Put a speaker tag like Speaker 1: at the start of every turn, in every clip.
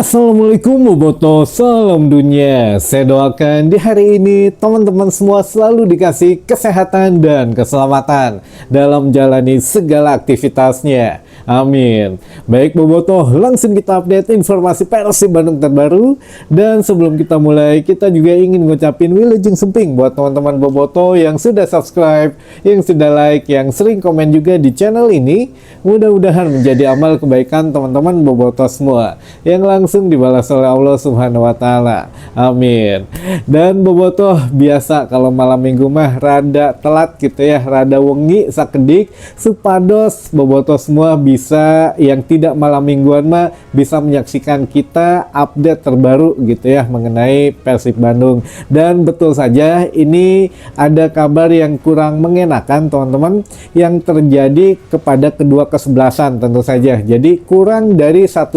Speaker 1: Assalamualaikum Boboto, salam dunia. Saya doakan di hari ini teman-teman semua selalu dikasih kesehatan dan keselamatan dalam menjalani segala aktivitasnya. Amin. Baik Boboto, langsung kita update informasi Persib Bandung terbaru. Dan sebelum kita mulai, kita juga ingin ngucapin wilujeng semping buat teman-teman Boboto yang sudah subscribe, yang sudah like, yang sering komen juga di channel ini. Mudah-mudahan menjadi amal kebaikan teman-teman Boboto semua yang langsung dibalas oleh Allah Subhanahu wa taala. Amin. Dan Boboto biasa kalau malam Minggu mah rada telat gitu ya, rada wengi sakedik supados Boboto semua bisa yang tidak malam mingguan mah bisa menyaksikan kita update terbaru gitu ya mengenai Persib Bandung. Dan betul saja ini ada kabar yang kurang mengenakan teman-teman yang terjadi kepada kedua kesebelasan tentu saja. Jadi kurang dari 1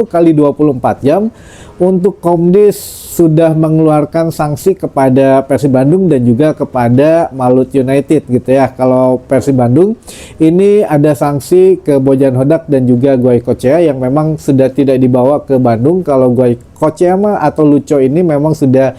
Speaker 1: kali 24 jam untuk Komdis sudah mengeluarkan sanksi kepada Persib Bandung dan juga kepada Malut United gitu ya. Kalau Persib Bandung ini ada sanksi ke Bojan Hodak dan juga Guy Kochea yang memang sudah tidak dibawa ke Bandung. Kalau Guy Kochea mah atau Lucho ini memang sudah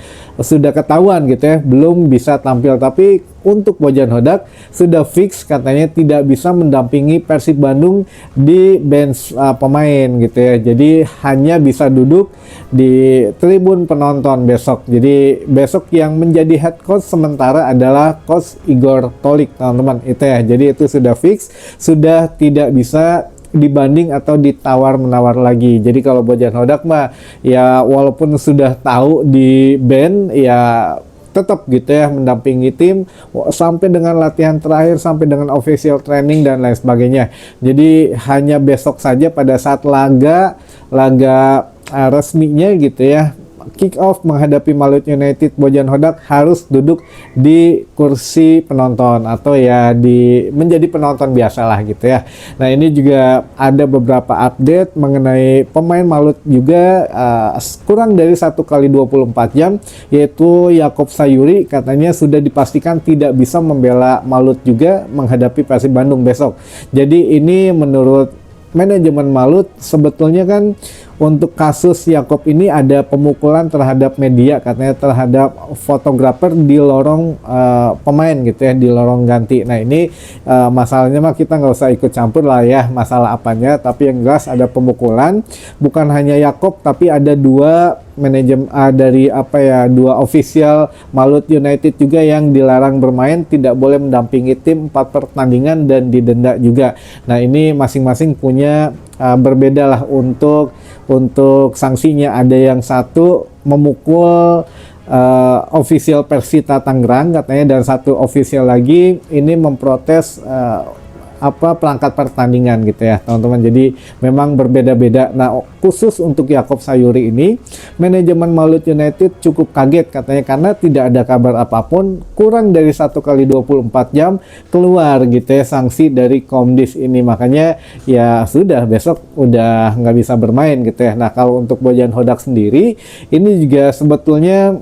Speaker 1: ketahuan gitu ya, belum bisa tampil. Tapi untuk Bojan Hodak sudah fix katanya tidak bisa mendampingi Persib Bandung di bench pemain gitu ya. Jadi hanya bisa duduk di tribun penonton besok. Jadi besok yang menjadi head coach sementara adalah coach Igor Tolik teman-teman itu ya. Jadi itu sudah fix, sudah tidak bisa dibanding atau ditawar-menawar lagi. Jadi kalau Bojan Hodak mah ya walaupun sudah tahu di band ya tetap gitu ya mendampingi tim sampai dengan latihan terakhir, sampai dengan official training dan lain sebagainya. Jadi hanya besok saja pada saat laga resminya gitu ya, kick off menghadapi Malut United, Bojan Hodak harus duduk di kursi penonton atau ya menjadi penonton biasalah gitu ya. Nah ini juga ada beberapa update mengenai pemain Malut juga kurang dari 1 kali 24 jam, yaitu Yakob Sayuri katanya sudah dipastikan tidak bisa membela Malut juga menghadapi Persib Bandung besok. Jadi ini menurut manajemen Malut sebetulnya kan untuk kasus Yakob ini ada pemukulan terhadap media katanya, terhadap fotografer di lorong pemain gitu ya, di lorong ganti. Nah ini masalahnya mah kita nggak usah ikut campur lah ya masalah apanya, tapi yang jelas ada pemukulan. Bukan hanya Yakob tapi ada dua manajemen dua official Malut United juga yang dilarang bermain, tidak boleh mendampingi tim 4 pertandingan dan didenda juga. Nah ini masing-masing punya berbeda lah untuk sanksinya. Ada yang satu memukul official Persita Tangerang katanya, dan satu official lagi ini memprotes perangkat pertandingan gitu ya teman-teman. Jadi memang berbeda-beda. Nah khusus untuk Yakob Sayuri ini manajemen Malut United cukup kaget katanya, karena tidak ada kabar apapun, kurang dari 1 kali 24 jam keluar gitu ya sanksi dari Komdis ini. Makanya ya sudah besok udah nggak bisa bermain gitu ya. Nah kalau untuk Bojan Hodak sendiri ini juga sebetulnya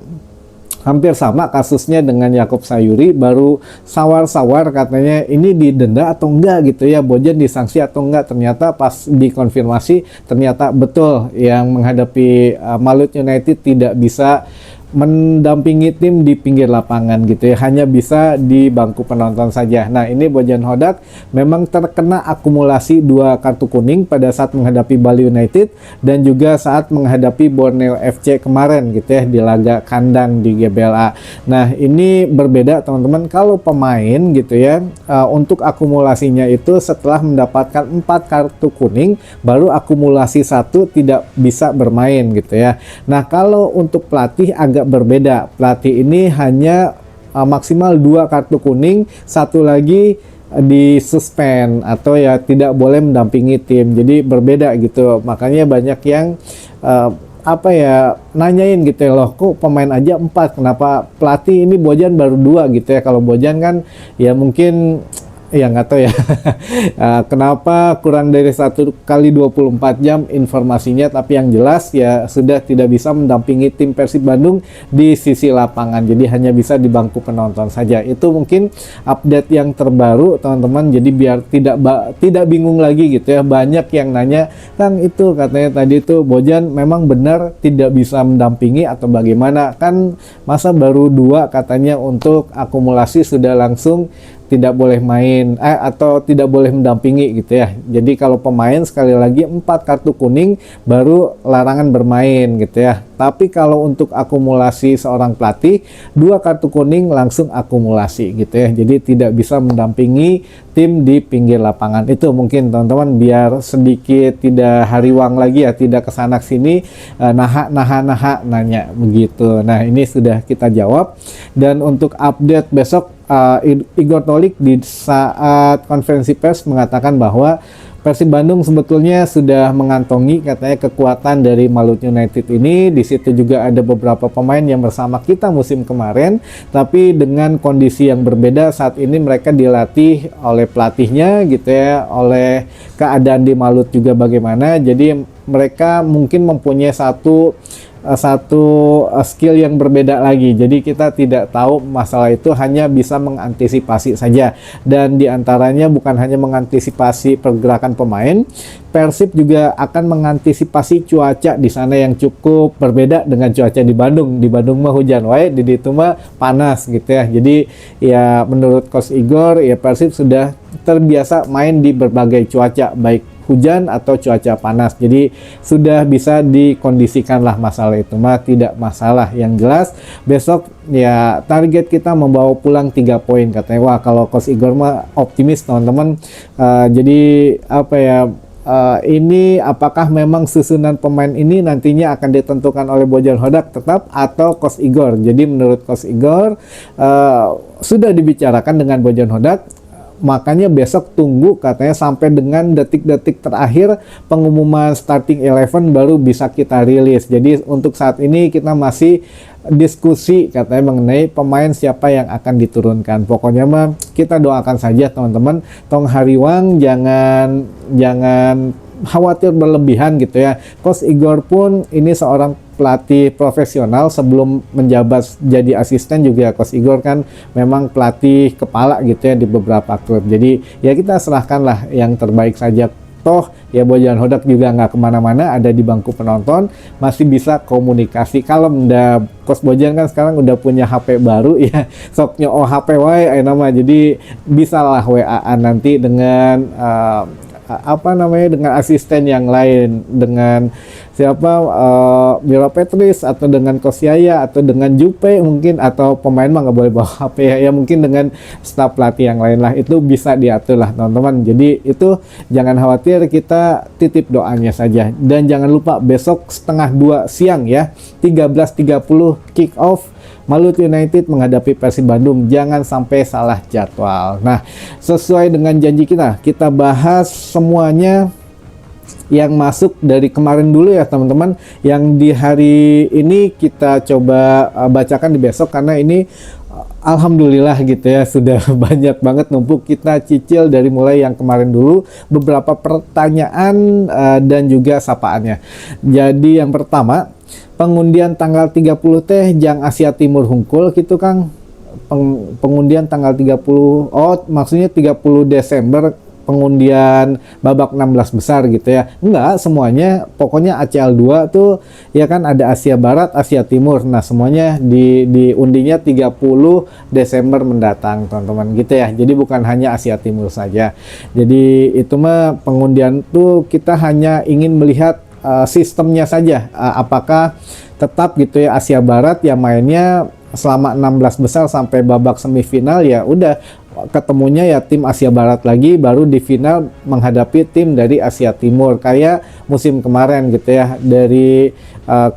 Speaker 1: hampir sama kasusnya dengan Yakob Sayuri, baru sawar-sawar katanya ini didenda atau enggak gitu ya, Bojan disanksi atau enggak. Ternyata pas dikonfirmasi ternyata betul yang menghadapi Malut United tidak bisa mendampingi tim di pinggir lapangan gitu ya, hanya bisa di bangku penonton saja. Nah ini Bojan Hodak memang terkena akumulasi 2 kartu kuning pada saat menghadapi Bali United dan juga saat menghadapi Borneo FC kemarin gitu ya di laga kandang di GBLA. Nah ini berbeda teman-teman, kalau pemain gitu ya untuk akumulasinya itu setelah mendapatkan 4 kartu kuning baru akumulasi 1 tidak bisa bermain gitu ya. Nah kalau untuk pelatih agak berbeda. Pelatih ini hanya maksimal 2 kartu kuning, 1 lagi disuspend atau ya tidak boleh mendampingi tim. Jadi berbeda gitu. Makanya banyak yang nanyain gitu ya, loh kok pemain aja 4, kenapa pelatih ini Bojan baru 2 gitu ya. Kalau Bojan kan ya mungkin ya nggak tahu ya. Kenapa kurang dari 1 kali 24 jam informasinya, tapi yang jelas ya sudah tidak bisa mendampingi tim Persib Bandung di sisi lapangan, jadi hanya bisa di bangku penonton saja. Itu mungkin update yang terbaru teman-teman, jadi biar tidak bingung lagi gitu ya. Banyak yang nanya, Kang itu katanya tadi itu Bojan memang benar tidak bisa mendampingi atau bagaimana, kan masa baru 2 katanya untuk akumulasi sudah langsung tidak boleh main atau tidak boleh mendampingi gitu ya. Jadi kalau pemain sekali lagi 4 kartu kuning baru larangan bermain gitu ya. Tapi kalau untuk akumulasi seorang pelatih 2 kartu kuning langsung akumulasi gitu ya. Jadi tidak bisa mendampingi tim di pinggir lapangan. Itu mungkin teman-teman biar sedikit tidak hariwang lagi ya, tidak kesana sini nanya begitu. Nah, ini sudah kita jawab. Dan untuk update besok, Igor Tolik di saat konferensi pers mengatakan bahwa Persib Bandung sebetulnya sudah mengantongi katanya kekuatan dari Malut United ini. Di situ juga ada beberapa pemain yang bersama kita musim kemarin, tapi dengan kondisi yang berbeda. Saat ini mereka dilatih oleh pelatihnya gitu ya, oleh keadaan di Malut juga bagaimana. Jadi mereka mungkin mempunyai satu skill yang berbeda lagi. Jadi kita tidak tahu masalah itu, hanya bisa mengantisipasi saja. Dan diantaranya bukan hanya mengantisipasi pergerakan pemain, Persib juga akan mengantisipasi cuaca di sana yang cukup berbeda dengan cuaca di Bandung. Di Bandung mah hujan wae, di itu mah panas gitu ya. Jadi ya menurut Coach Igor ya Persib sudah terbiasa main di berbagai cuaca, baik hujan atau cuaca panas, jadi sudah bisa dikondisikan lah. Masalah itu mah tidak masalah. Yang jelas besok ya target kita membawa pulang 3 poin katanya. Wah, kalau Coach Igor mah optimis teman-teman. Jadi apa ya, ini apakah memang susunan pemain ini nantinya akan ditentukan oleh Bojan Hodak tetap atau Coach Igor. Jadi menurut Coach Igor sudah dibicarakan dengan Bojan Hodak. Makanya besok tunggu katanya sampai dengan detik-detik terakhir pengumuman starting 11 baru bisa kita rilis. Jadi untuk saat ini kita masih diskusi katanya mengenai pemain siapa yang akan diturunkan. Pokoknya mah kita doakan saja teman-teman, tong hariwang jangan khawatir berlebihan gitu ya. Coach Igor pun ini seorang pelatih profesional, sebelum menjabat jadi asisten juga Coach Igor kan memang pelatih kepala gitu ya di beberapa klub. Jadi ya kita serahkanlah yang terbaik saja. Toh ya Bojan Hodak juga nggak kemana-mana, ada di bangku penonton, masih bisa komunikasi. Kalau udah Coach Bojan kan sekarang udah punya HP baru ya, soknya HP wae nama, jadi bisalah WA-an nanti dengan dengan asisten yang lain, dengan siapa, Mira Petris atau dengan Kosiaya atau dengan Jupe mungkin, atau pemain mah nggak boleh bawa HP ya, mungkin dengan staf pelatih yang lain lah, itu bisa diatur lah teman-teman. Jadi itu jangan khawatir, kita titip doanya saja. Dan jangan lupa besok 1:30 siang ya, 13.30 kick off Malut United menghadapi Persib Bandung. Jangan sampai salah jadwal. Nah, sesuai dengan janji kita bahas semuanya yang masuk dari kemarin dulu ya teman-teman. Yang di hari ini kita coba bacakan di besok, karena ini alhamdulillah gitu ya, sudah banyak banget numpuk. Kita cicil dari mulai yang kemarin dulu, beberapa pertanyaan dan juga sapaannya. Jadi yang pertama, pengundian tanggal 30 teh Jang Asia Timur hungkul gitu Kang. Pengundian tanggal 30, maksudnya 30 Desember pengundian babak 16 besar gitu ya. Enggak, semuanya pokoknya ACL 2 tuh ya kan, ada Asia Barat, Asia Timur. Nah, semuanya diundinya 30 Desember mendatang teman-teman gitu ya. Jadi bukan hanya Asia Timur saja. Jadi itu mah pengundian tuh kita hanya ingin melihat sistemnya saja, apakah tetap gitu ya Asia Barat yang mainnya selama 16 besar sampai babak semifinal, ya udah ketemunya ya tim Asia Barat lagi, baru di final menghadapi tim dari Asia Timur kayak musim kemarin gitu ya, dari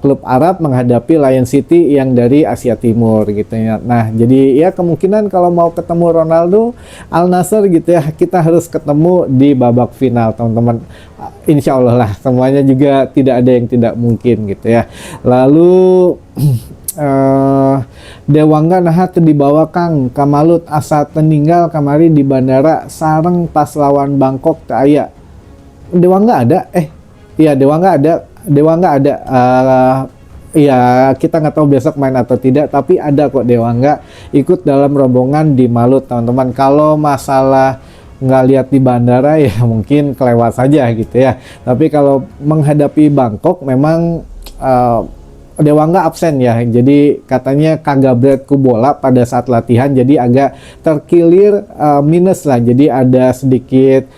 Speaker 1: klub Arab menghadapi Lion City yang dari Asia Timur gitu ya. Nah, jadi ya kemungkinan kalau mau ketemu Ronaldo Al Nassr gitu ya, kita harus ketemu di babak final teman-teman. Insya Allah lah, semuanya juga tidak ada yang tidak mungkin gitu ya. Lalu Dewangga naha teu dibawa Kang Kamalut asa teninggal kamari di bandara sareng pas lawan Bangkok teu aya. Dewangga ada iya Dewangga ada iya kita nggak tahu besok main atau tidak, tapi ada kok Dewangga ikut dalam rombongan di Malut teman-teman. Kalau masalah nggak lihat di bandara ya mungkin kelewat saja gitu ya, tapi kalau menghadapi Bangkok memang Dewangga absen ya, jadi katanya kagak berat ku bola pada saat latihan, jadi agak terkilir minus lah, jadi ada sedikit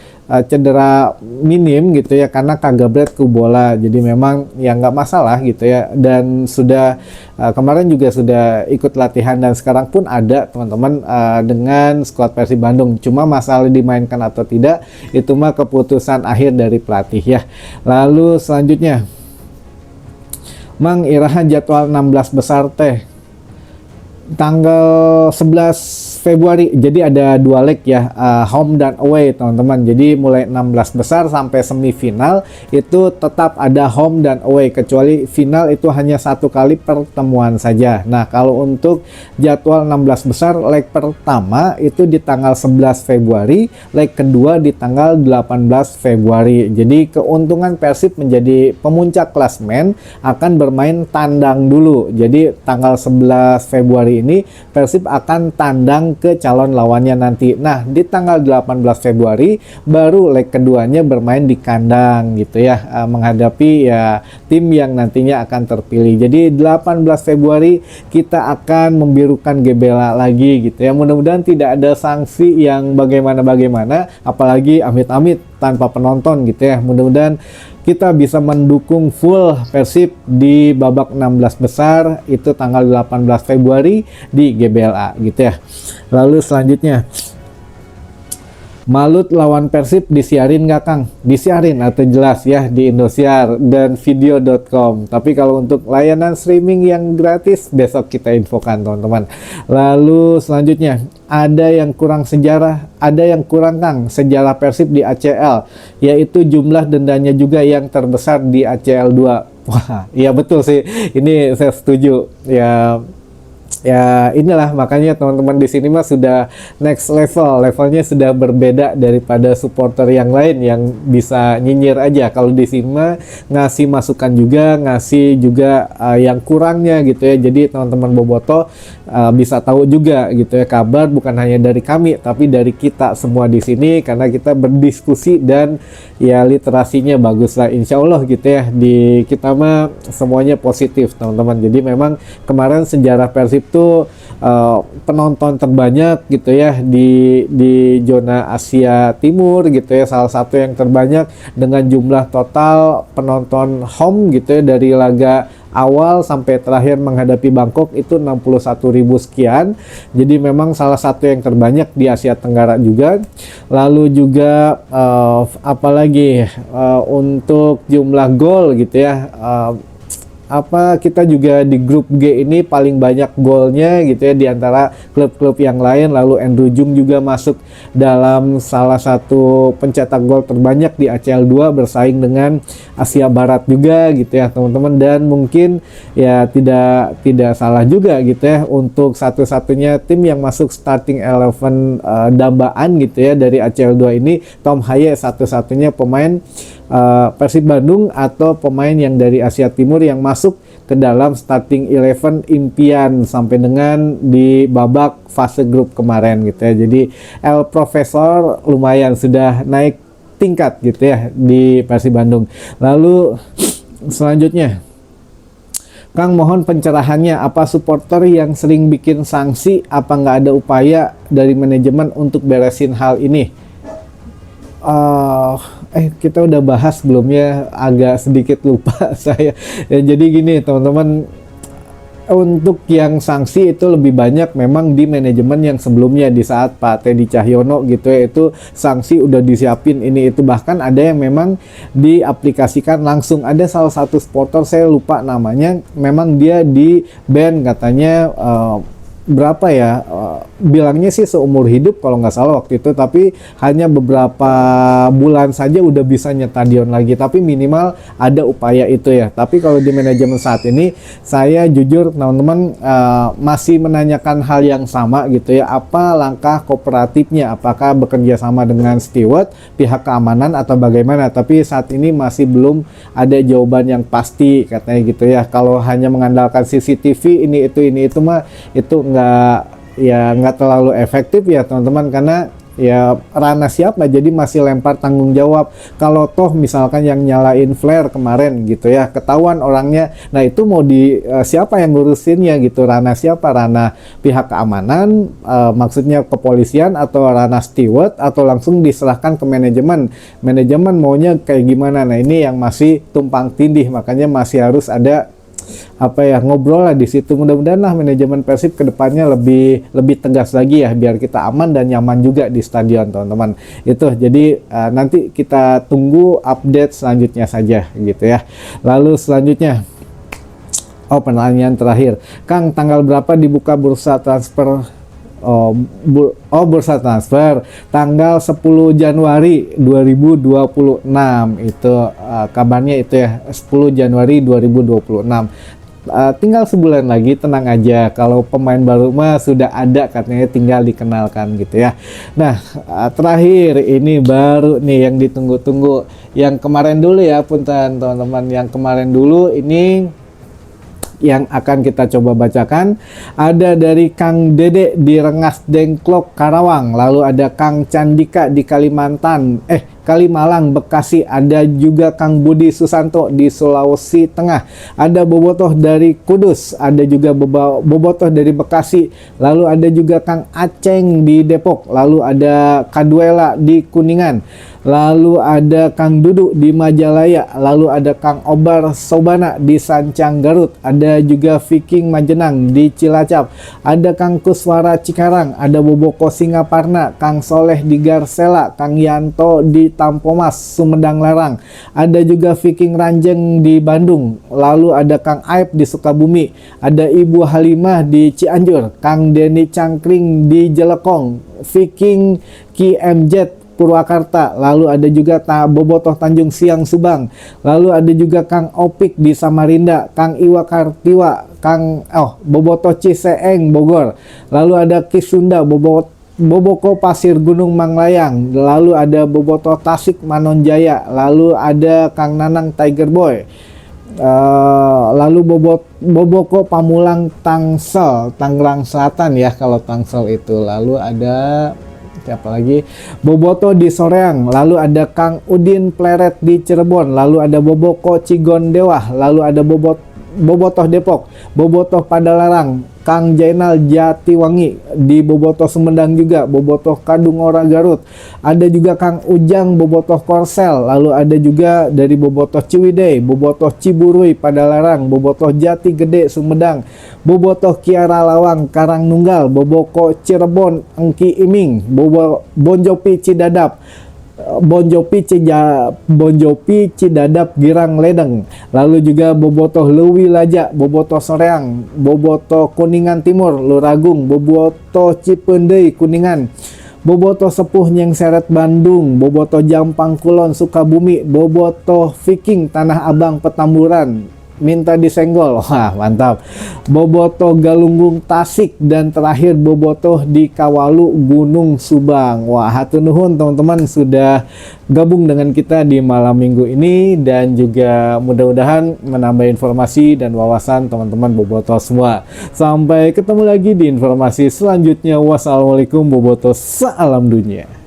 Speaker 1: cedera minim gitu ya karena kagak berat ku bola, jadi memang ya nggak masalah gitu ya, dan sudah kemarin juga sudah ikut latihan dan sekarang pun ada teman-teman dengan skuad Persib Bandung. Cuma masalah dimainkan atau tidak itu mah keputusan akhir dari pelatih ya. Lalu selanjutnya Mang iraha jadwal 16 besar teh tanggal 11 Februari, jadi ada 2 leg ya, home dan away teman-teman. Jadi mulai 16 besar sampai semifinal itu tetap ada home dan away, kecuali final itu hanya 1 kali pertemuan saja. Nah kalau untuk jadwal 16 besar, leg pertama itu di tanggal 11 Februari, leg kedua di tanggal 18 Februari. Jadi keuntungan Persib menjadi pemuncak klasmen akan bermain tandang dulu. Jadi tanggal 11 Februari ini Persib akan tandang ke calon lawannya nanti. Nah di tanggal 18 Februari baru leg keduanya bermain di kandang gitu ya, menghadapi ya tim yang nantinya akan terpilih. Jadi 18 Februari kita akan membirukan Gebela lagi gitu ya, mudah-mudahan tidak ada sanksi yang bagaimana-bagaimana, apalagi amit-amit tanpa penonton gitu ya. Mudah-mudahan kita bisa mendukung full Persib di babak 16 besar itu tanggal 18 Februari di GBLA gitu ya. Lalu selanjutnya Malut lawan Persib disiarin nggak Kang? Disiarin atau jelas ya di Indosiar dan video.com. Tapi kalau untuk layanan streaming yang gratis besok kita infokan teman-teman. Lalu selanjutnya ada yang kurang sejarah, ada yang kurang Kang sejarah Persib di ACL, yaitu jumlah dendanya juga yang terbesar di ACL 2. Wah, iya betul sih. Ini saya setuju. Ya inilah makanya teman-teman di sini mah sudah next levelnya sudah berbeda daripada supporter yang lain yang bisa nyinyir aja. Kalau di sini mah ngasih masukan juga, ngasih juga yang kurangnya gitu ya. Jadi teman-teman Boboto bisa tahu juga gitu ya kabar bukan hanya dari kami tapi dari kita semua di sini, karena kita berdiskusi dan ya literasinya bagus lah insya Allah gitu ya. Di kita mah semuanya positif teman-teman. Jadi memang kemarin sejarah Persib tuh penonton terbanyak gitu ya di zona Asia Timur gitu ya, salah satu yang terbanyak dengan jumlah total penonton home gitu ya, dari laga awal sampai terakhir menghadapi Bangkok itu 61.000 sekian. Jadi memang salah satu yang terbanyak di Asia Tenggara juga. Lalu juga apalagi untuk jumlah gol gitu ya, kita juga di grup G ini paling banyak golnya gitu ya di antara klub-klub yang lain. Lalu Andrew Jung juga masuk dalam salah satu pencetak gol terbanyak di ACL 2 bersaing dengan Asia Barat juga gitu ya teman-teman. Dan mungkin ya tidak salah juga gitu ya untuk satu-satunya tim yang masuk starting 11 dambaan gitu ya dari ACL 2 ini, Tom Haye satu-satunya pemain Persib Bandung atau pemain yang dari Asia Timur yang masuk ke dalam starting 11 impian sampai dengan di babak fase grup kemarin gitu ya. Jadi El Profesor lumayan sudah naik tingkat gitu ya di Persib Bandung. Lalu selanjutnya Kang mohon pencerahannya, apa supporter yang sering bikin sanksi, apa nggak ada upaya dari manajemen untuk beresin hal ini? Kita udah bahas sebelumnya, agak sedikit lupa saya ya. Jadi gini teman-teman, untuk yang sanksi itu lebih banyak memang di manajemen yang sebelumnya, di saat Pak Teddy Cahyono gitu ya, itu sanksi udah disiapin ini itu, bahkan ada yang memang diaplikasikan langsung. Ada salah satu supporter saya lupa namanya, memang dia di ban katanya berapa ya, bilangnya sih seumur hidup kalau nggak salah waktu itu, tapi hanya beberapa bulan saja udah bisa nyetak Dion lagi, tapi minimal ada upaya itu ya. Tapi kalau di manajemen saat ini saya jujur teman-teman masih menanyakan hal yang sama gitu ya, apa langkah kooperatifnya, apakah bekerja sama dengan steward, pihak keamanan atau bagaimana, tapi saat ini masih belum ada jawaban yang pasti katanya gitu ya. Kalau hanya mengandalkan CCTV ini itu mah itu nggak terlalu efektif ya teman-teman, karena ya ranah siapa, jadi masih lempar tanggung jawab. Kalau toh misalkan yang nyalain flare kemarin gitu ya ketahuan orangnya, nah itu mau siapa yang ngurusinnya gitu, ranah siapa, ranah pihak keamanan, maksudnya kepolisian, atau ranah steward, atau langsung diserahkan ke manajemen maunya kayak gimana. Nah ini yang masih tumpang tindih, makanya masih harus ada apa ya, ngobrol lah di situ. Mudah-mudahan lah manajemen Persib kedepannya lebih tegas lagi ya, biar kita aman dan nyaman juga di stadion teman-teman. Itu jadi nanti kita tunggu update selanjutnya saja gitu ya. Lalu selanjutnya, pertanyaan terakhir, Kang, tanggal berapa dibuka bursa transfer? Bursa transfer tanggal 10 Januari 2026 itu kabarnya itu ya, 10 Januari 2026. Tinggal sebulan lagi, tenang aja, kalau pemain baru mah sudah ada katanya, tinggal dikenalkan gitu ya. Nah terakhir ini baru nih yang ditunggu-tunggu, yang kemarin dulu ya punten teman-teman, yang kemarin dulu ini yang akan kita coba bacakan. Ada dari Kang Dede di Rengas Dengklok Karawang, lalu ada Kang Candika di Kalimalang Bekasi, ada juga Kang Budi Susanto di Sulawesi Tengah, ada bobotoh dari Kudus, ada juga bobotoh dari Bekasi, lalu ada juga Kang Aceng di Depok, lalu ada Kaduela di Kuningan, lalu ada Kang Dudu di Majalaya, lalu ada Kang Obar Sobana di Sancang Garut, ada juga Viking Majenang di Cilacap, ada Kang Kuswara Cikarang, ada Boboko Singaparna, Kang Soleh di Garsela, Kang Yanto di Tampomas Sumedang Larang, ada juga Viking Ranjeng di Bandung, lalu ada Kang Aib di Sukabumi, ada Ibu Halimah di Cianjur, Kang Deni Cangkring di Jelekong, Viking KMZ Purwakarta, lalu ada juga bobotoh Tanjung Siang Subang, lalu ada juga Kang Opik di Samarinda, Kang Iwa Kartiwa, bobotoh Ciseeng Bogor, lalu ada Kisunda Boboko Pasir Gunung Manglayang, lalu ada bobotoh Tasik Manonjaya, lalu ada Kang Nanang Tiger Boy, lalu Boboko Pamulang Tangsel Tangerang Selatan ya kalau Tangsel itu, lalu ada siapa lagi, bobotoh di Soreang, lalu ada Kang Udin Pleret di Cirebon, lalu ada Boboko Cigondewa, lalu ada bobotoh Depok, bobotoh Padalarang, Kang Jainal Jatiwangi di bobotoh Sumedang juga, bobotoh Kadungora Garut, ada juga Kang Ujang bobotoh Korsel, lalu ada juga dari bobotoh Ciwidey, bobotoh Ciburui Padalarang, bobotoh Jati Gede Sumedang, bobotoh Kiara Lawang Karangnunggal, boboko Cirebon Engki Iming, Bonjopi Cidadap, Bonjopi Cidadap Girang Ledeng, lalu juga bobotoh Lewi Laja, bobotoh Soreang, bobotoh Kuningan Timur Luragung, bobotoh Cipendei Kuningan, bobotoh Sepuh Nyengseret Bandung, bobotoh Jampang Kulon Sukabumi, bobotoh Viking Tanah Abang Petamburan minta disenggol, wah mantap, bobotoh Galunggung Tasik, dan terakhir bobotoh di Kawalu Gunung Subang. Wah hatur nuhun teman-teman sudah gabung dengan kita di malam minggu ini, dan juga mudah-mudahan menambah informasi dan wawasan teman-teman bobotoh semua. Sampai ketemu lagi di informasi selanjutnya. Wassalamualaikum bobotoh, salam dunia.